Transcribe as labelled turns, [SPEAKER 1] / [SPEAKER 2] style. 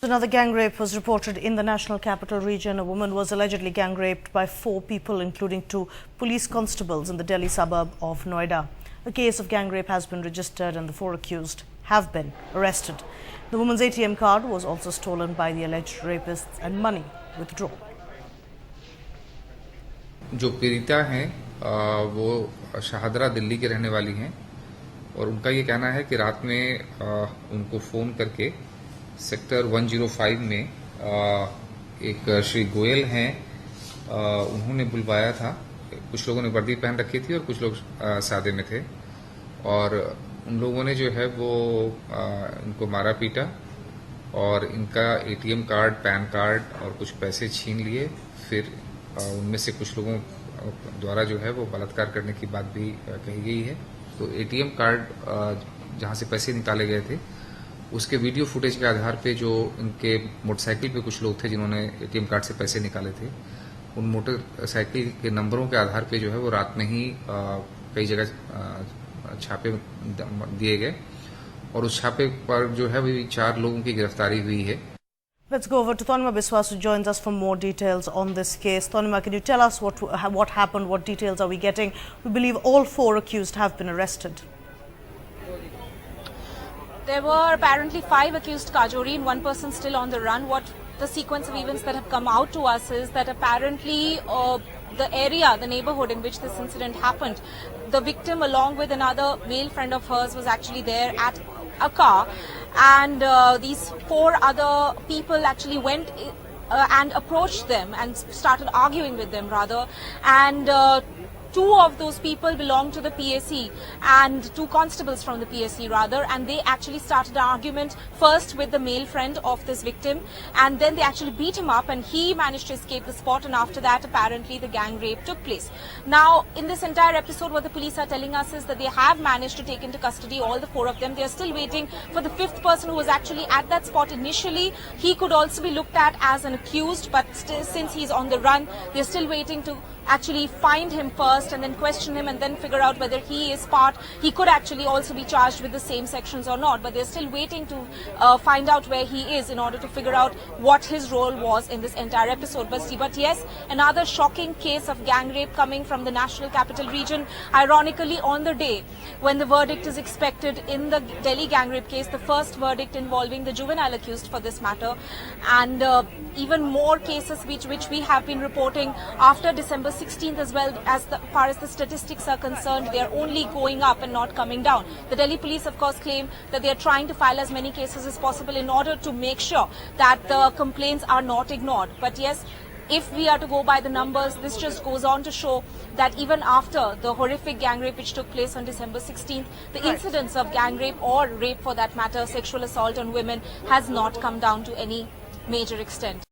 [SPEAKER 1] Another gang rape was reported in the National Capital Region. A woman was allegedly gang raped by 4 people, including 2 police constables in the Delhi suburb of Noida. A case of gang rape has been registered and the 4 accused have been arrested. The woman's ATM card was also stolen by the alleged rapists and money withdrawn.
[SPEAKER 2] जो पीड़िता हैं वो शाहदरा दिल्ली के रहने वाली हैं और उनका ये कहना है कि रात में उनको फ़ोन करके सेक्टर 105 में एक श्री गोयल हैं उन्होंने बुलवाया था। कुछ लोगों ने वर्दी पहन रखी थी और कुछ लोग सादे में थे और उन लोगों ने जो है वो इनको मारा पीटा और इनका एटीएम कार्ड, पैन कार्ड और कुछ पैसे छीन लिए। फिर उनमें से कुछ लोगों द्वारा जो है वो बलात्कार करने की बात भी कही गई है। तो एटीएम कार्ड जहां से पैसे निकाले गए थे उसके वीडियो फुटेज के आधार पे जो इनके मोटरसाइकिल पे कुछ लोग थे जिन्होंने एटीएम कार्ड से पैसे निकाले थे, उन मोटरसाइकिल के नंबरों के आधार पे जो है वो रात में ही कई जगह छापे दिए गए और उस छापे पर जो है वो 4 लोगों की गिरफ्तारी हुई है।
[SPEAKER 1] Let's go over to Tanima Biswas, who joins us for more details on this case. Tanima, can you tell us what happened? What details are we getting? We believe all 4 accused have been arrested.
[SPEAKER 3] There were apparently 5 accused Kajori and 1 person still on the run. What the sequence of events that have come out to us is that apparently the area, the neighborhood in which this incident happened, the victim along with another male friend of hers was actually there at a car, and these 4 other people actually went and approached them and started arguing with them rather, and 2 of those people belong to the PSC and 2 constables from the PSC rather, and they actually started an argument first with the male friend of this victim, and then they actually beat him up and he managed to escape the spot, and after that apparently the gang rape took place. Now in this entire episode what the police are telling us is that they have managed to take into custody all the 4 of them. They are still waiting for the 5th person who was actually at that spot initially. He could also be looked at as an accused, but since he's on the run, they're still waiting to actually find him first and then question him and then figure out whether he is part. He could actually also be charged with the same sections or not, but they're still waiting to find out where he is in order to figure out what his role was in this entire episode. But yes, another shocking case of gang rape coming from the National Capital Region. Ironically, on the day when the verdict is expected in the Delhi gang rape case, the first verdict involving the juvenile accused for this matter, and even more cases which we have been reporting after December 16th as well. As far as the statistics are concerned, they are only going up and not coming down. The Delhi police of course claim that they are trying to file as many cases as possible in order to make sure that the complaints are not ignored. But yes, if we are to go by the numbers, this just goes on to show that even after the horrific gang rape which took place on December 16th, the incidence of gang rape or rape for that matter, sexual assault on women, has not come down to any major extent.